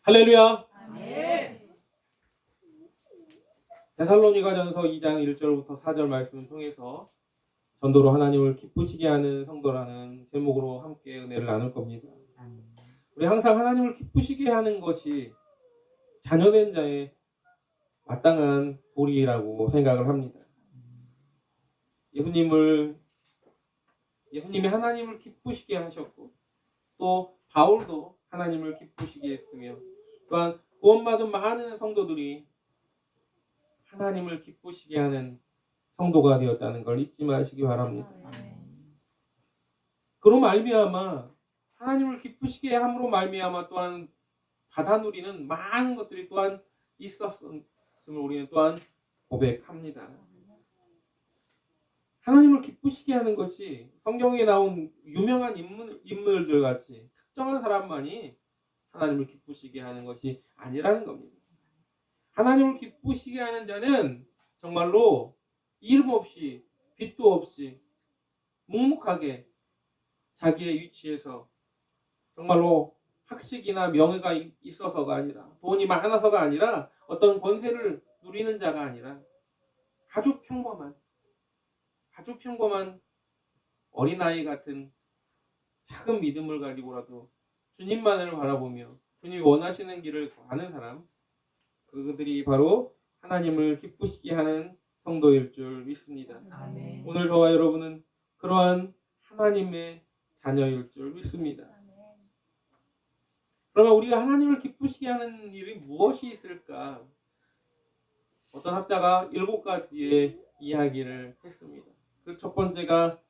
할렐루야. 아멘. 데살로니가전서 2장 1절부터 4절 말씀을 통해서 전도로 하나님을 기쁘시게 하는 성도라는 제목으로 함께 은혜를 나눌 겁니다. 우리 항상 하나님을 기쁘시게 하는 것이 자녀된 자의 마땅한 도리라고 생각을 합니다. 예수님이 하나님을 기쁘시게 하셨고 또 바울도 하나님을 기쁘시게 했으며 또한 구원받은 많은 성도들이 하나님을 기쁘시게 하는 성도가 되었다는 걸 잊지 마시기 바랍니다. 그로 말미암아 하나님을 기쁘시게 함으로 말미암아 또한 받아 누리는 많은 것들이 또한 있었음을 우리는 또한 고백합니다. 하나님을 기쁘시게 하는 것이 성경에 나온 유명한 인물들 같이 특정한 사람만이 하나님을 기쁘시게 하는 것이 아니라는 겁니다. 하나님을 기쁘시게 하는 자는 정말로 이름 없이 빚도 없이 묵묵하게 자기의 위치에서 정말로 학식이나 명예가 있어서가 아니라 돈이 많아서가 아니라 어떤 권세를 누리는 자가 아니라 아주 평범한 어린아이 같은 작은 믿음을 가지고라도 주님만을 바라보며 주님이 원하시는 길을 가는 사람, 그들이 바로 하나님을 기쁘시게 하는 성도일 줄 믿습니다. 아멘. 오늘 저와 여러분은 그러한 하나님의 자녀일 줄 믿습니다. 그러면 우리가 하나님을 기쁘시게 하는 일이 무엇이 있을까? 어떤 학자가 7가지의 이야기를 했습니다. 그 첫 번째가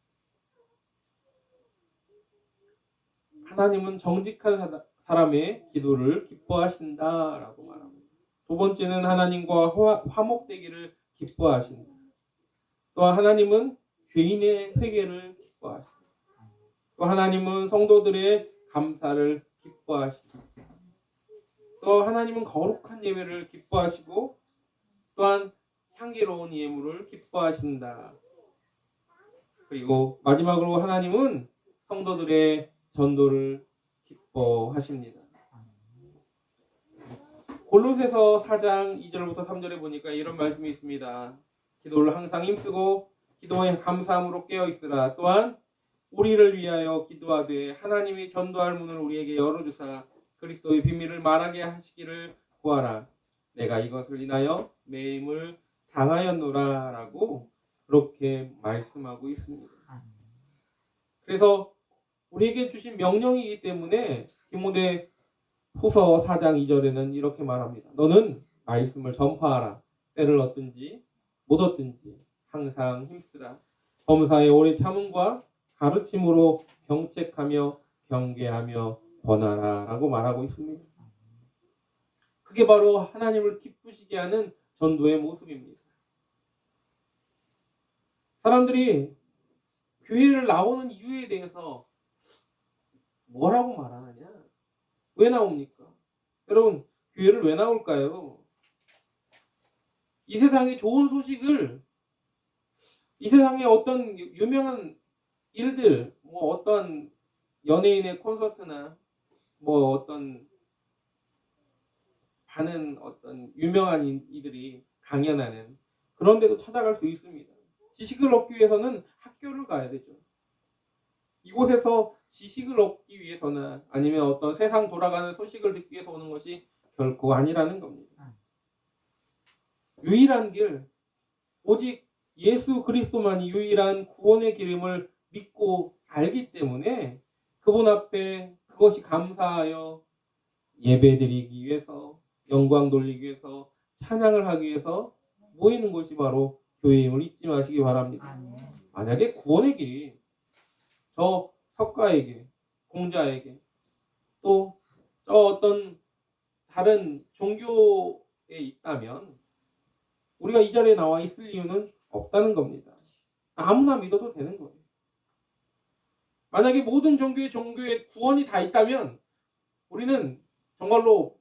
하나님은 정직한 사람의 기도를 기뻐하신다라고 말합니다. 두 번째는 하나님과 화목되기를 기뻐하신다. 또한 하나님은 죄인의 회개를 기뻐하신다. 또 하나님은 성도들의 감사를 기뻐하신다. 또 하나님은 거룩한 예배를 기뻐하시고 또한 향기로운 예물을 기뻐하신다. 그리고 마지막으로 하나님은 성도들의 전도를 기뻐하십니다. 골로새서 4장 2절부터 3절에 보니까 이런 말씀이 있습니다. 기도를 항상 힘쓰고 기도에 감사함으로 깨어있으라. 또한 우리를 위하여 기도하되 하나님이 전도할 문을 우리에게 열어주사 그리스도의 비밀을 말하게 하시기를 구하라. 내가 이것을 인하여 매임을 당하였노라 라고 그렇게 말씀하고 있습니다. 그래서 우리에게 주신 명령이기 때문에 디모데 후서 4장 2절에는 이렇게 말합니다. 너는 말씀을 전파하라. 때를 얻든지 못 얻든지 항상 힘쓰라. 범사에 오래 참음과 가르침으로 경책하며 경계하며 권하라 라고 말하고 있습니다. 그게 바로 하나님을 기쁘시게 하는 전도의 모습입니다. 사람들이 교회를 나오는 이유에 대해서 뭐라고 말하느냐? 왜 나옵니까? 여러분, 교회를 왜 나올까요? 이 세상의 좋은 소식을, 이 세상의 어떤 유명한 일들, 뭐 어떤 연예인의 콘서트나 뭐 어떤 많은 어떤 유명한 이들이 강연하는 그런 데도 찾아갈 수 있습니다. 지식을 얻기 위해서는 학교를 가야 되죠. 이곳에서 지식을 얻기 위해서나 아니면 어떤 세상 돌아가는 소식을 듣기 위해서 오는 것이 결코 아니라는 겁니다. 유일한 길, 오직 예수 그리스도만이 유일한 구원의 길임을 믿고 알기 때문에 그분 앞에 그것이 감사하여 예배드리기 위해서 영광 돌리기 위해서 찬양을 하기 위해서 모이는 것이 바로 교회임을 잊지 마시기 바랍니다. 만약에 구원의 길이 저 석가에게, 공자에게 또 저 어떤 다른 종교에 있다면 우리가 이 자리에 나와 있을 이유는 없다는 겁니다. 아무나 믿어도 되는 거예요. 만약에 모든 종교에 구원이 다 있다면 우리는 정말로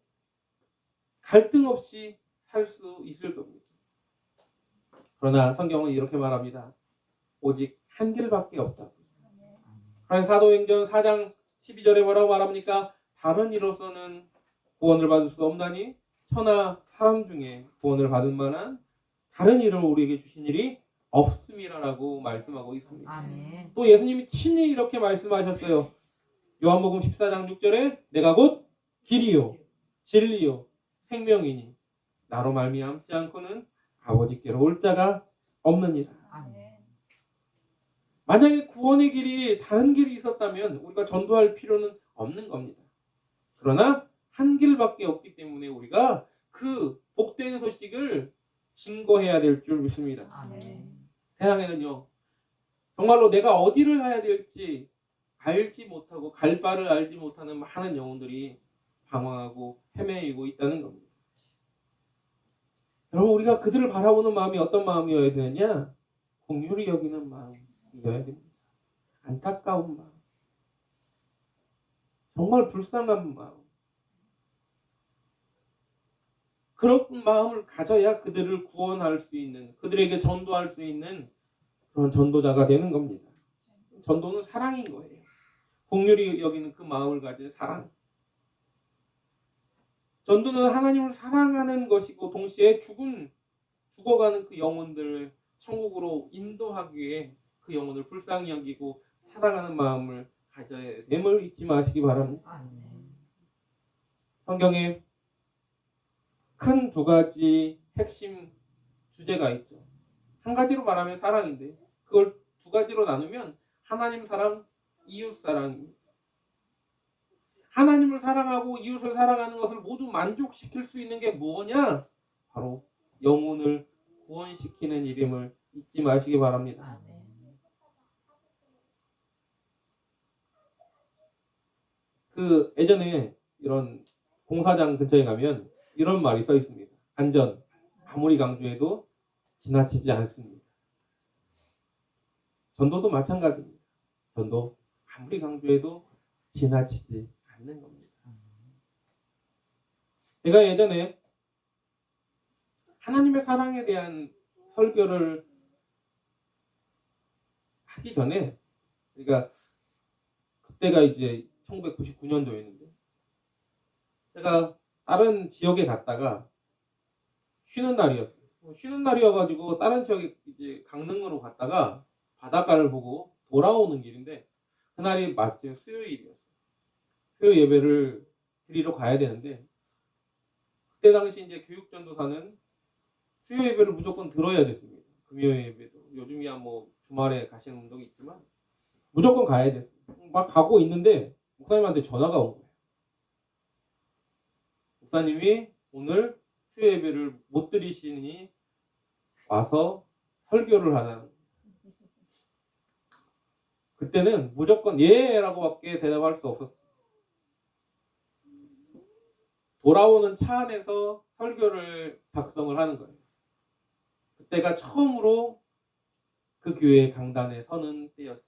갈등 없이 살 수 있을 겁니다. 그러나 성경은 이렇게 말합니다. 오직 한 길밖에 없다고. 사도행전 4장 12절에 뭐라고 말합니까? 다른 이로서는 구원을 받을 수 없나니 천하 사람 중에 구원을 받을 만한 다른 일을 우리에게 주신 일이 없음이라고 말씀하고 있습니다. 아멘. 또 예수님이 친히 이렇게 말씀하셨어요. 요한복음 14장 6절에 내가 곧 길이요 진리요 생명이니 나로 말미암지 않고는 아버지께로 올 자가 없느니라. 아멘. 만약에 구원의 길이 다른 길이 있었다면 우리가 전도할 필요는 없는 겁니다. 그러나 한 길밖에 없기 때문에 우리가 그 복된 소식을 증거해야 될 줄 믿습니다. 아멘. 세상에는요, 정말로 내가 어디를 가야 될지 알지 못하고 갈 바를 알지 못하는 많은 영혼들이 방황하고 헤매이고 있다는 겁니다. 여러분, 우리가 그들을 바라보는 마음이 어떤 마음이어야 되느냐? 긍휼히 여기는 마음이어야 됩니다. 안타까운 마음, 정말 불쌍한 마음. 그런 마음을 가져야 그들을 구원할 수 있는, 그들에게 전도할 수 있는 그런 전도자가 되는 겁니다. 전도는 사랑인 거예요. 긍휼히 여기는 그 마음을 가진 사랑. 전도는 하나님을 사랑하는 것이고 동시에 죽어가는 그 영혼들을 천국으로 인도하기 위해 그 영혼을 불쌍히 여기고 사랑하는 마음을 가져야 됨을 잊지 마시기 바랍니다. 아멘. 성경에 큰 두 가지 핵심 주제가 있죠. 한 가지로 말하면 사랑인데 그걸 두 가지로 나누면 하나님 사랑, 이웃 사랑입니다. 하나님을 사랑하고 이웃을 사랑하는 것을 모두 만족시킬 수 있는 게 뭐냐? 바로 영혼을 구원시키는 일임을 잊지 마시기 바랍니다. 아멘. 그 예전에 이런 공사장 근처에 가면 이런 말이 써 있습니다. 안전 아무리 강조해도 지나치지 않습니다. 전도도 마찬가지입니다. 전도 아무리 강조해도 지나치지 않는 겁니다. 제가 예전에 하나님의 사랑에 대한 설교를 하기 전에, 그러니까 그때가 이제 1999년도였는데 제가 다른 지역에 갔다가 쉬는 날이었어요. 쉬는 날이어가지고 다른 지역에 이제 강릉으로 갔다가 바닷가를 보고 돌아오는 길인데 그날이 마침 수요일이었어요. 수요 예배를 드리러 가야 되는데 그때 당시 이제 교육전도사는 수요 예배를 무조건 들어야 됐습니다. 금요 예배도 요즘이야 뭐 주말에 가시는 분도 있지만 무조건 가야 됐어요. 막 가고 있는데 목사님한테 전화가 온 거예요. 목사님이 오늘 수요 예배를 못 드리시니 와서 설교를 하라는. 그때는 무조건 예라고밖에 대답할 수 없었어요. 돌아오는 차 안에서 설교를 작성을 하는 거예요. 그때가 처음으로 그 교회 강단에 서는 때였어요.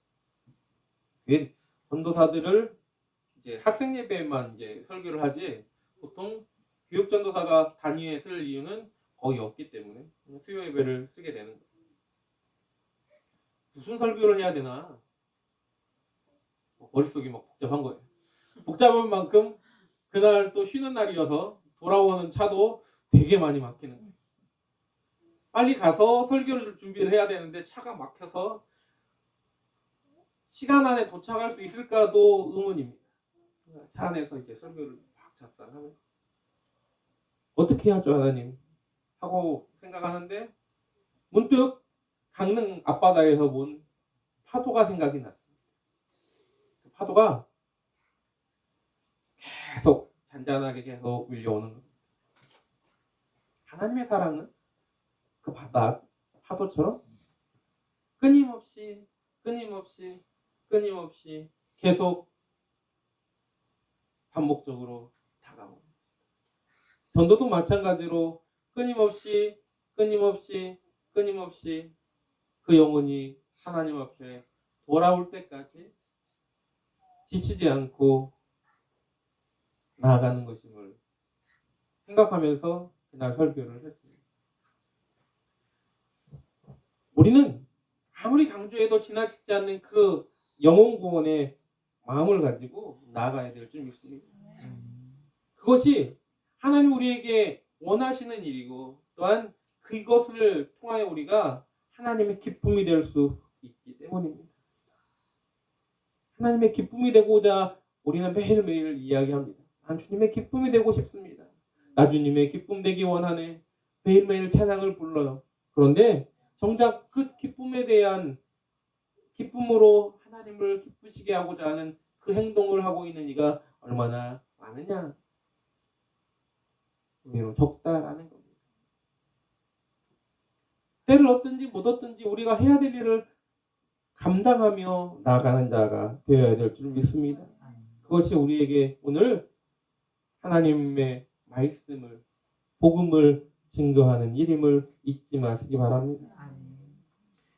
전도사들을 이제 학생 예배만 이제 설교를 하지 보통 교육 전도사가 단위에 쓸 이유는 거의 없기 때문에 수요 예배를 쓰게 되는 거예요. 무슨 설교를 해야 되나 머릿속이 막 복잡한 거예요. 복잡한 만큼 그날 또 쉬는 날이어서 돌아오는 차도 되게 많이 막히는 거예요. 빨리 가서 설교를 준비를 해야 되는데 차가 막혀서 시간 안에 도착할 수 있을까도 의문입니다. 차 안에서 이제 설교를 막 작성하면 어떻게 하죠 하나님 하고 생각하는데 문득 강릉 앞바다에서 본 파도가 생각이 났어요. 그 파도가 계속 잔잔하게 계속 밀려오는 겁니다. 하나님의 사랑은 그 바다 파도처럼 끊임없이 계속 반복적으로 다가옵니다. 전도도 마찬가지로 끊임없이 그 영혼이 하나님 앞에 돌아올 때까지 지치지 않고 나아가는 것임을 생각하면서 그날 설교를 했습니다. 우리는 아무리 강조해도 지나치지 않는 그 영혼 구원의 마음을 가지고 나아가야 될 줄 믿습니다. 그것이 하나님 우리에게 원하시는 일이고 또한 그것을 통하여 우리가 하나님의 기쁨이 될 수 있기 때문입니다. 하나님의 기쁨이 되고자 우리는 매일매일 이야기합니다. 난 주님의 기쁨이 되고 싶습니다. 나 주님의 기쁨 되기 원하네. 매일매일 찬양을 불러요. 그런데 정작 그 기쁨에 대한 기쁨으로 하나님을 기쁘시게 하고자 하는 그 행동을 하고 있는 이가 얼마나 많으냐? 의외로 적다라는 겁니다. 때를 얻든지 못 얻든지 우리가 해야 될 일을 감당하며 나아가는 자가 되어야 될 줄 믿습니다. 그것이 우리에게 오늘 하나님의 말씀을, 복음을 증거하는 일임을 잊지 마시기 바랍니다.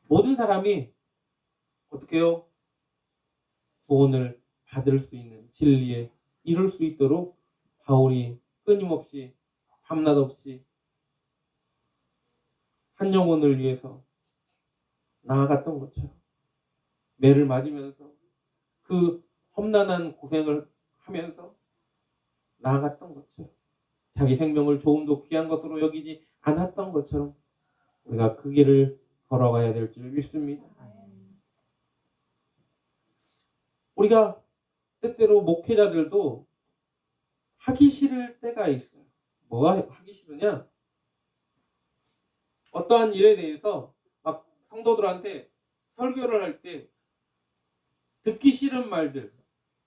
모든 사람이 어떻게 해요? 구원을 받을 수 있는 진리에 이룰 수 있도록 바울이 끊임없이 밤낮 없이 한 영혼을 위해서 나아갔던 것처럼 매를 맞으면서 그 험난한 고생을 하면서 나아갔던 것처럼 자기 생명을 조금도 귀한 것으로 여기지 않았던 것처럼 우리가 그 길을 걸어가야 될 줄 믿습니다. 우리가 때때로 목회자들도 하기 싫을 때가 있어요. 뭐가 하기 싫으냐? 어떠한 일에 대해서 막 성도들한테 설교를 할 때 듣기 싫은 말들,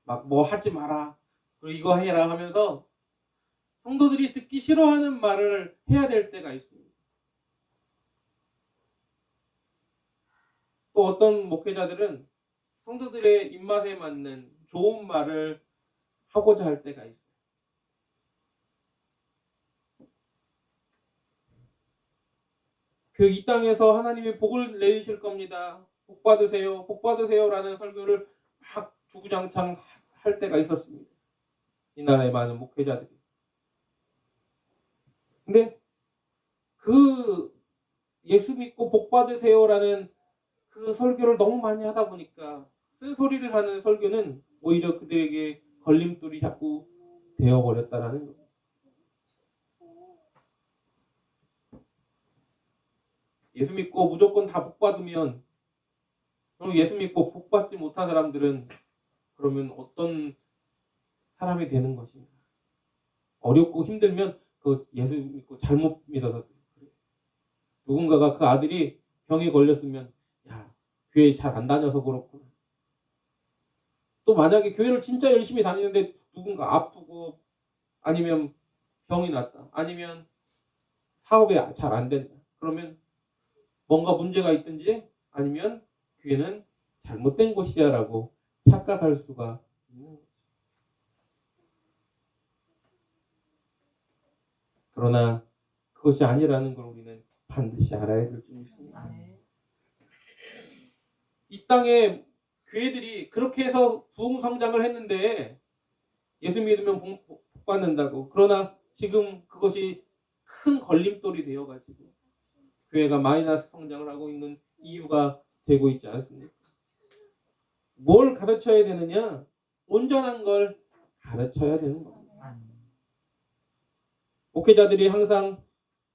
막 뭐 하지 마라, 그리고 이거 해라 하면서 성도들이 듣기 싫어하는 말을 해야 될 때가 있습니다. 또 어떤 목회자들은 성도들의 입맛에 맞는 좋은 말을 하고자 할 때가 있어요. 그 이 땅에서 하나님이 복을 내리실 겁니다. 복 받으세요. 복 받으세요라는 설교를 막 주구장창 할 때가 있었습니다. 이 나라의 많은 목회자들이. 근데 그 예수 믿고 복 받으세요라는 그 설교를 너무 많이 하다 보니까 쓴소리를 하는 설교는 오히려 그들에게 걸림돌이 자꾸 되어버렸다라는 겁니다. 예수 믿고 무조건 다 복 받으면, 그럼 예수 믿고 복 받지 못한 사람들은 그러면 어떤 사람이 되는 것인가? 어렵고 힘들면 그 예수 믿고 잘못 믿어서 그래요. 누군가가 그 아들이 병에 걸렸으면 야, 교회 잘 안 다녀서 그렇구나. 또 만약에 교회를 진짜 열심히 다니는데 누군가 아프고 아니면 병이 났다. 아니면 사업이 잘 안 된다. 그러면 뭔가 문제가 있든지 아니면 교회는 잘못된 곳이야 라고 착각할 수가 있는 거죠. 그러나 그것이 아니라는 걸 우리는 반드시 알아야 될 줄 믿습니다. 이 땅에 교회들이 그렇게 해서 부흥 성장을 했는데 예수 믿으면 복 받는다고. 그러나 지금 그것이 큰 걸림돌이 되어가지고 교회가 마이너스 성장을 하고 있는 이유가 되고 있지 않습니까? 뭘 가르쳐야 되느냐? 온전한 걸 가르쳐야 되는 겁니다. 목회자들이 항상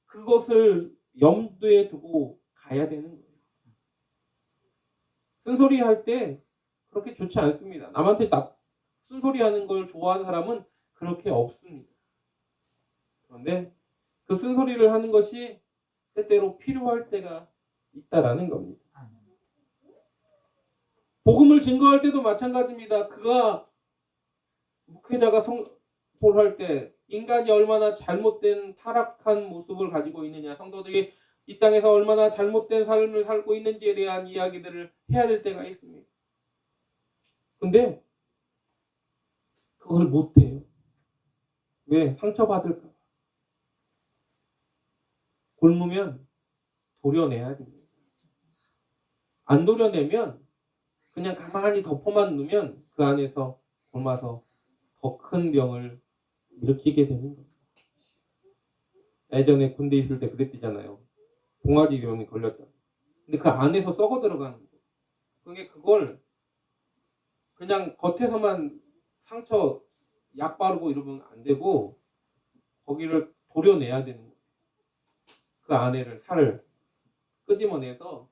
그것을 염두에 두고 가야 되는 거예요. 쓴소리 할 때 그렇게 좋지 않습니다. 남한테 쓴소리 하는 걸 좋아하는 사람은 그렇게 없습니다. 그런데 그 쓴소리를 하는 것이 때때로 필요할 때가 있다라는 겁니다. 복음을 증거할 때도 마찬가지입니다. 그가 목회자가 선포를 할 때 인간이 얼마나 잘못된 타락한 모습을 가지고 있느냐, 성도들이 이 땅에서 얼마나 잘못된 삶을 살고 있는지에 대한 이야기들을 해야 될 때가 있습니다. 근데 그걸 못해요. 왜? 상처받을까 봐. 굶으면 도려내야 됩니다. 안 도려내면 그냥 가만히 덮어만 두면 그 안에서 굶어서 더 큰 병을 일으키게 되는 거예요. 예전에 군대 있을 때 그랬대잖아요. 동아지 병이 걸렸다. 근데 그 안에서 썩어 들어가는 거예요. 그걸 그냥 겉에서만 상처 약 바르고 이러면 안 되고 거기를 도려내야 되는 거예요. 그 안에를 살을 끄집어내서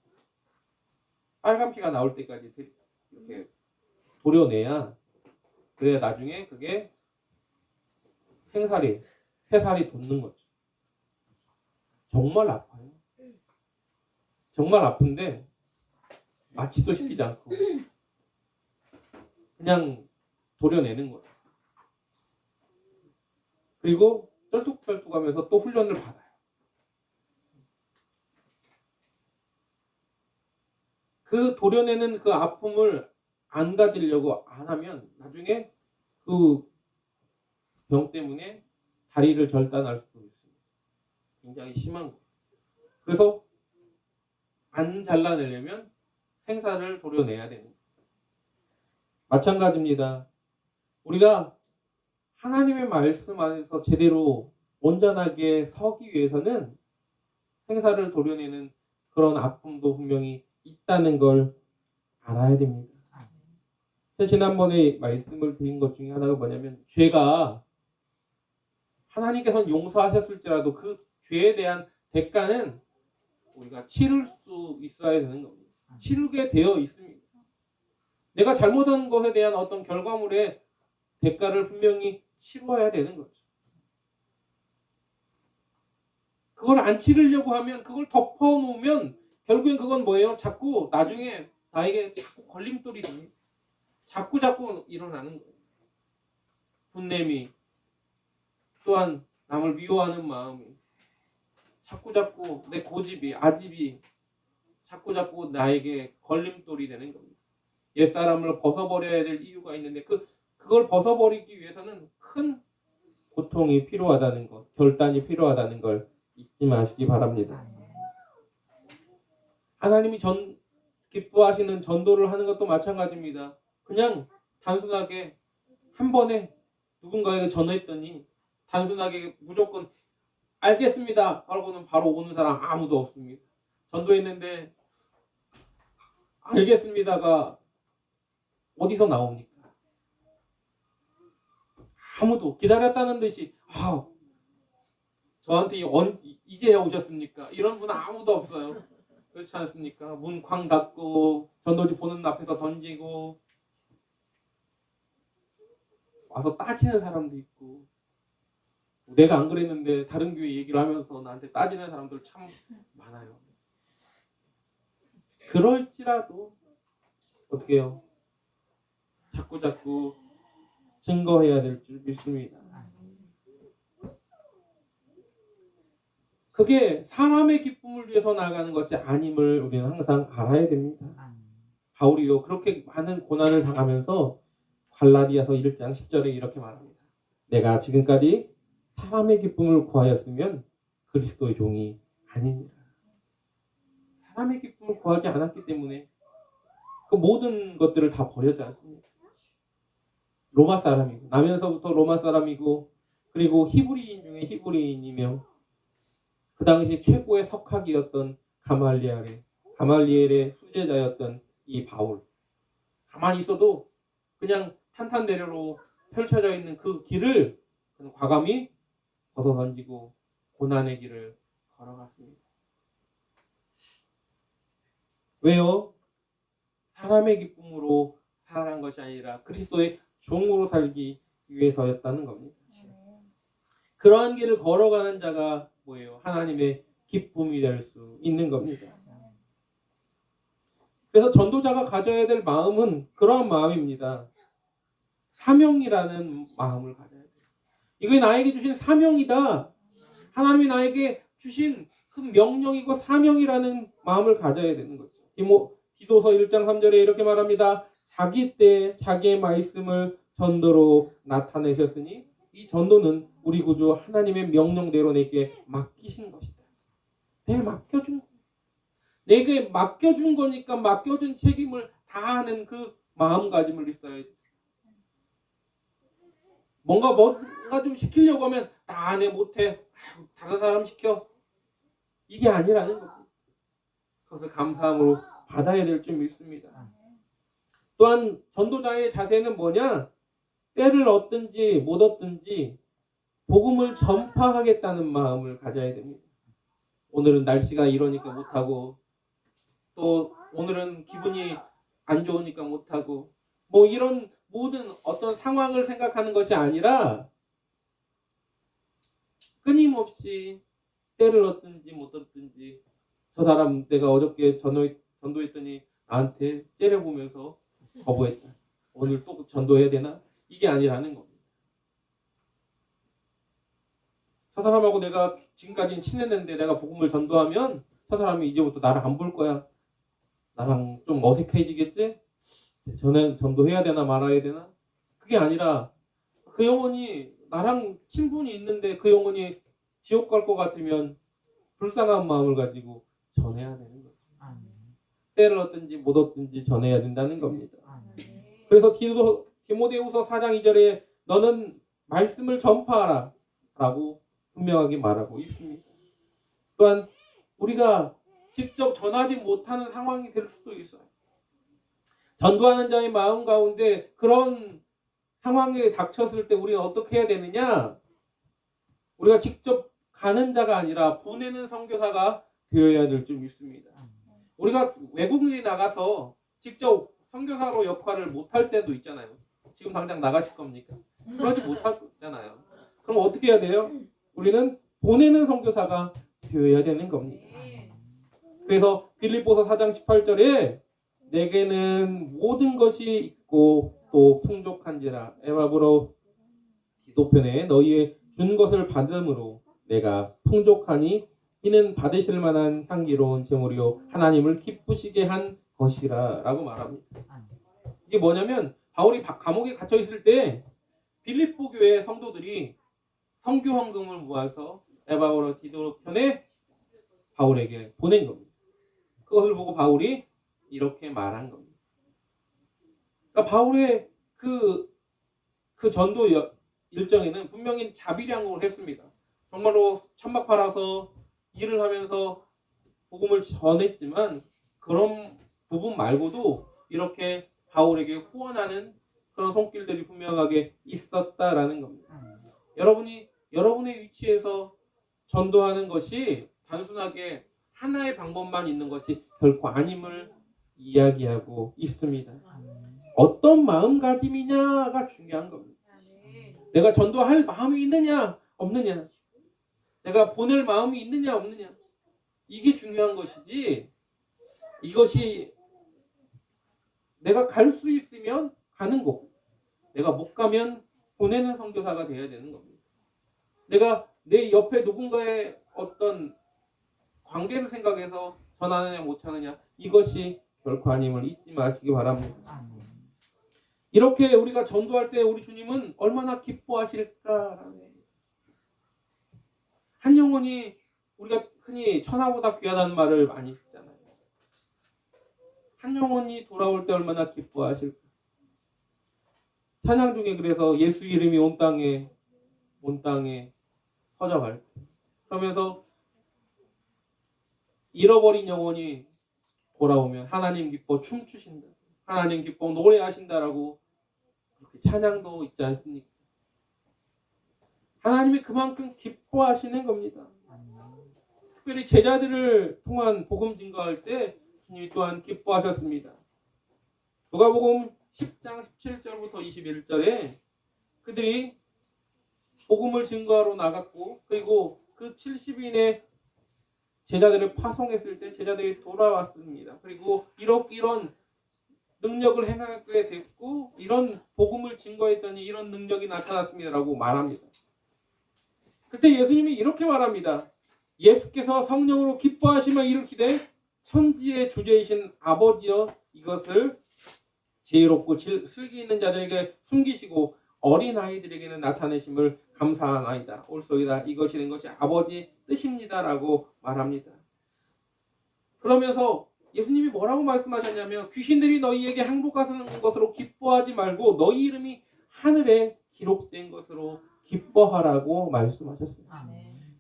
빨간 피가 나올 때까지 이렇게 도려내야 그래야 나중에 그게 새살이 돋는 거죠. 정말 아파요. 정말 아픈데 마취도 시키지 않고 그냥 도려내는 거예요. 그리고 쩔뚝쩔뚝하면서 또 훈련을 받아요. 그 도려내는 그 아픔을 안 가지려고 안 하면 나중에 그 병 때문에 다리를 절단할 수도 있습니다. 굉장히 심한 거예요. 그래서 안 잘라내려면 생사를 도려내야 되는 거예요. 마찬가지입니다. 우리가 하나님의 말씀 안에서 제대로 온전하게 서기 위해서는 생사를 도려내는 그런 아픔도 분명히 있다는 걸 알아야 됩니다. 지난번에 말씀을 드린 것 중에 하나가 뭐냐면 죄가 하나님께서는 용서하셨을지라도 그 죄에 대한 대가는 우리가 치를 수 있어야 되는 겁니다. 치르게 되어 있습니다. 내가 잘못한 것에 대한 어떤 결과물의 대가를 분명히 치러야 되는 거죠. 그걸 안 치르려고 하면 그걸 덮어놓으면 결국엔 그건 뭐예요? 자꾸 나중에 나에게 자꾸 걸림돌이 됩니다. 자꾸 일어나는 거예요. 분냄이 또한 남을 미워하는 마음이 자꾸 내 고집이 아집이 자꾸 나에게 걸림돌이 되는 겁니다. 옛사람을 벗어버려야 될 이유가 있는데 그걸 벗어버리기 위해서는 큰 고통이 필요하다는 것, 결단이 필요하다는 걸 잊지 마시기 바랍니다. 하나님이 기뻐하시는 전도를 하는 것도 마찬가지입니다. 그냥 단순하게 한 번에 누군가에게 전했더니 단순하게 무조건 알겠습니다 하고는 바로 오는 사람 아무도 없습니다. 전도했는데 알겠습니다가 어디서 나옵니까? 아무도 기다렸다는 듯이 저한테 이제 오셨습니까? 이런 분은 아무도 없어요. 그렇지 않습니까? 문 쾅 닫고 전도지 보는 앞에서 던지고 와서 따지는 사람도 있고 내가 안 그랬는데 다른 교회 얘기를 하면서 나한테 따지는 사람들 참 많아요. 그럴지라도 어떻게 해요? 자꾸 증거해야 될 줄 믿습니다. 그게 사람의 기쁨을 위해서 나가는 것이 아님을 우리는 항상 알아야 됩니다. 바울이요 그렇게 많은 고난을 당하면서 갈라디아서 1장 10절에 이렇게 말합니다. 내가 지금까지 사람의 기쁨을 구하였으면 그리스도의 종이 아니니라. 사람의 기쁨을 구하지 않았기 때문에 그 모든 것들을 다 버렸지 않습니까? 로마 사람이고 나면서부터 로마 사람이고 그리고 히브리인 중에 히브리인이며 그 당시 최고의 석학이었던 가말리엘의 수제자였던 이 바울. 가만히 있어도 그냥 탄탄대로로 펼쳐져 있는 그 길을 과감히 벗어 던지고 고난의 길을 걸어갔습니다. 왜요? 사람의 기쁨으로 살아간 것이 아니라 그리스도의 종으로 살기 위해서였다는 겁니다. 그러한 길을 걸어가는 자가 뭐예요? 하나님의 기쁨이 될 수 있는 겁니다. 그래서 전도자가 가져야 될 마음은 그러한 마음입니다. 사명이라는 마음을 가져야 돼요. 이게 나에게 주신 사명이다. 하나님이 나에게 주신 그 명령이고 사명이라는 마음을 가져야 되는 거죠. 디도서 1장 3절에 이렇게 말합니다. 자기 때에 자기의 말씀을 전도로 나타내셨으니 이 전도는 우리 구주 하나님의 명령대로 내게 맡기신 것이다. 내게 맡겨준 거니까 맡겨준 책임을 다하는 그 마음가짐을 있어야지. 뭔가 좀 시키려고 하면 나 안 해 못해. 다른 사람 시켜. 이게 아니라는 거죠. 그것을 감사함으로 받아야 될 줄 믿습니다. 또한 전도자의 자세는 뭐냐? 때를 얻든지 못 얻든지 복음을 전파하겠다는 마음을 가져야 됩니다. 오늘은 날씨가 이러니까 못하고, 또 오늘은 기분이 안 좋으니까 못하고, 뭐 이런 모든 어떤 상황을 생각하는 것이 아니라 끊임없이 때를 얻든지 못 얻든지, 저 사람 내가 어저께 전도했더니 나한테 째려보면서 거부했다, 오늘 또 전도해야 되나? 이게 아니라는 겁니다. 저 사람하고 내가 지금까지는 친했는데 내가 복음을 전도하면 저 사람이 이제부터 나를 안 볼 거야. 나랑 좀 어색해지겠지? 저는 전도해야 되나 말아야 되나? 그게 아니라 그 영혼이 나랑 친분이 있는데 그 영혼이 지옥 갈 것 같으면 불쌍한 마음을 가지고 전해야 되는 거죠. 때를 얻든지 못 얻든지 전해야 된다는 겁니다. 그래서 디모데후서 4장 2절에 너는 말씀을 전파하라 라고 분명하게 말하고 있습니다. 또한 우리가 직접 전하지 못하는 상황이 될 수도 있어요. 전도하는 자의 마음 가운데 그런 상황에 닥쳤을 때 우리가 어떻게 해야 되느냐? 우리가 직접 가는 자가 아니라 보내는 선교사가 되어야 될 줄 믿습니다. 우리가 외국에 나가서 직접 선교사로 역할을 못할 때도 있잖아요. 지금 당장 나가실 겁니까? 그러지 못하잖아요. 그럼 어떻게 해야 돼요? 우리는 보내는 선교사가 되어야 되는 겁니다. 그래서 빌립보서 4장 18절에 내게는 모든 것이 있고 또 풍족한지라 에바브로 기도편에 너희의 준 것을 받음으로 내가 풍족하니 이는 받으실 만한 향기로운 제물이요 하나님을 기쁘시게 한 것이라 라고 말합니다. 이게 뭐냐면 바울이 감옥에 갇혀 있을 때 빌립보 교회 성도들이 선교 헌금을 모아서 에바브로 기도편에 바울에게 보낸 겁니다. 그것을 보고 바울이 이렇게 말한 겁니다. 그러니까 바울의 그 전도 일정에는 분명히 자비량으로 했습니다. 정말로 천막 팔아서 일을 하면서 복음을 전했지만 그런 부분 말고도 이렇게 바울에게 후원하는 그런 손길들이 분명하게 있었다라는 겁니다. 여러분의 위치에서 전도하는 것이 단순하게 하나의 방법만 있는 것이 결코 아님을 이야기하고 있습니다. 어떤 마음가짐이냐가 중요한 겁니다. 내가 전도할 마음이 있느냐 없느냐, 내가 보낼 마음이 있느냐 없느냐, 이게 중요한 것이지, 이것이 내가 갈 수 있으면 가는 거고 내가 못 가면 보내는 선교사가 되어야 되는 겁니다. 내가 내 옆에 누군가의 어떤 관계를 생각해서 전하느냐 못하느냐, 이것이 결코 아님을 잊지 마시기 바랍니다. 이렇게 우리가 전도할 때 우리 주님은 얼마나 기뻐하실까. 한 영혼이, 우리가 흔히 천하보다 귀하다는 말을 많이 듣잖아요. 한 영혼이 돌아올 때 얼마나 기뻐하실까. 찬양 중에 그래서 예수 이름이 온 땅에 퍼져갈 때, 그러면서 잃어버린 영혼이 돌아오면 하나님 기뻐 춤추신다, 하나님 기뻐 노래하신다라고 그렇게 찬양도 있지 않습니까? 하나님이 그만큼 기뻐하시는 겁니다. 특별히 제자들을 통한 복음 증거할 때 주님이 또한 기뻐하셨습니다. 누가복음 10장 17절부터 21절에 그들이 복음을 증거하러 나갔고, 그리고 그 70인의 제자들을 파송했을 때 제자들이 돌아왔습니다. 그리고 이런 능력을 행하게 됐고 이런 복음을 증거했더니 이런 능력이 나타났습니다라고 말합니다. 그때 예수님이 이렇게 말합니다. 예수께서 성령으로 기뻐하시며 이르시되 천지의 주제이신 아버지여, 이것을 지혜롭고 슬기 있는 자들에게 숨기시고 어린아이들에게는 나타내심을 감사하나이다. 옳소이다. 이것이 된 것이 아버지 뜻입니다라고 말합니다. 그러면서 예수님이 뭐라고 말씀하셨냐면, 귀신들이 너희에게 항복하는 것으로 기뻐하지 말고 너희 이름이 하늘에 기록된 것으로 기뻐하라고 말씀하셨습니다.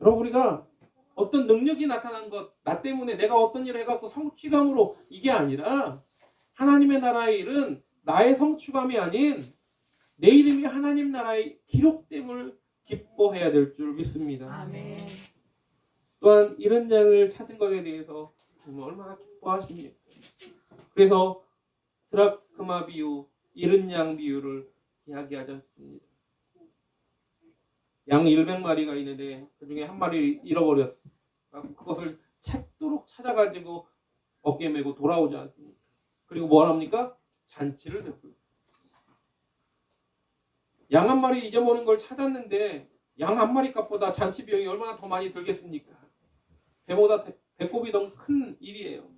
여러분, 우리가 어떤 능력이 나타난 것, 나 때문에 내가 어떤 일을 해갖고 성취감으로, 이게 아니라 하나님의 나라의 일은 나의 성취감이 아닌 내 이름이 하나님 나라에 기록됨을 기뻐해야 될 줄 믿습니다. 아멘. 또한 이런 양을 찾은 것에 대해서 정말 얼마나 기뻐하십니까? 그래서 드라크마 비유, 잃은 양 비유를 이야기하셨습니다. 양 100마리가 있는데 그 중에 한 마리 잃어버렸고 그것을 찾도록 찾아가지고 어깨 메고 돌아오지 않습니까? 그리고 뭘 합니까? 잔치를 베풀고. 양 한 마리 잊어버린 걸 찾았는데 양 한 마리 값보다 잔치 비용이 얼마나 더 많이 들겠습니까? 배보다 배꼽이 더 큰 일이에요.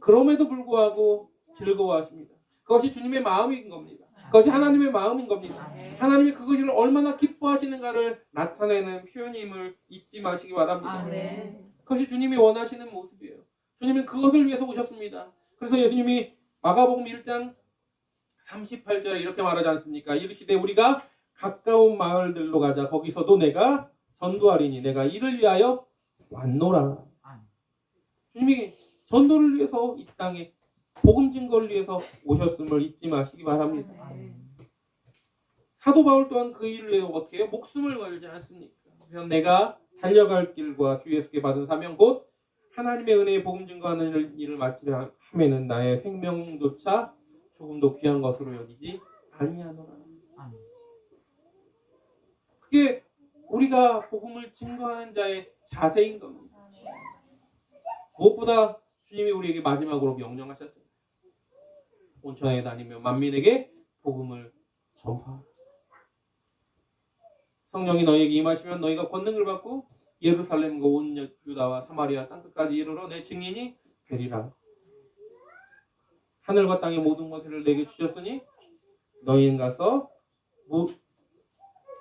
그럼에도 불구하고 즐거워하십니다. 그것이 주님의 마음인 겁니다. 그것이 하나님의 마음인 겁니다. 하나님이 그것을 얼마나 기뻐하시는가를 나타내는 표현임을 잊지 마시기 바랍니다. 아멘. 그것이 주님이 원하시는 모습이에요. 주님은 그것을 위해서 오셨습니다. 그래서 예수님이 마가복음 1장 38절에 이렇게 말하지 않습니까? 이르시되 우리가 가까운 마을들로 가자. 거기서도 내가 전도하리니 내가 이를 위하여 왔노라. 주님이 전도를 위해서 이 땅에 복음 증거를 위해서 오셨음을 잊지 마시기 바랍니다. 사도 바울 또한 그 일을 위해 어떻게 해요? 목숨을 걸지 않습니까? 그래서 내가 달려갈 길과 주 예수께 받은 사명 곧 하나님의 은혜의 복음 증거하는 일을 마치려 하면은 나의 생명조차 조금도 귀한 것으로 여기지 아니하노라. 그게 우리가 복음을 증거하는 자의 자세인 겁니다. 무엇보다 주님이 우리에게 마지막으로 명령하셨죠. 온천에 다니며 만민에게 복음을 전파하라. 성령이 너희에게 임하시면 너희가 권능을 받고 예루살렘과 온 유다와 사마리아 땅끝까지 이르러 내 증인이 되리라. 하늘과 땅의 모든 것을 내게 주셨으니 너희는 가서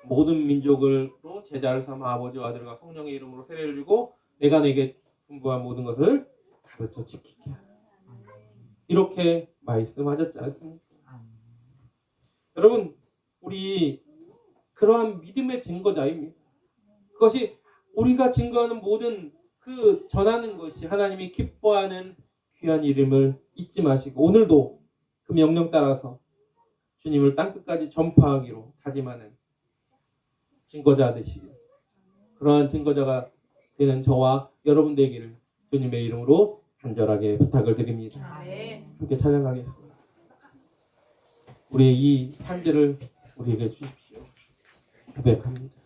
모든 민족으로 제자를 삼아 아버지와 아들과 성령의 이름으로 세례를 주고 내가 내게 분부한 모든 것을 가르쳐 지키게 하라. 이렇게 말씀하셨지 않습니까? 여러분, 우리 그러한 믿음의 증거자입니다. 그것이 우리가 증거하는 모든 그 전하는 것이 하나님이 기뻐하는 귀한 이름을 잊지 마시고 오늘도 그 명령 따라서 주님을 땅끝까지 전파하기로 다짐하는 증거자 되시길, 그러한 증거자가 되는 저와 여러분 되기를 주님의 이름으로 간절하게 부탁을 드립니다. 함께 찬양하겠습니다. 우리의 이 편지를 우리에게 주십시오. 고백합니다.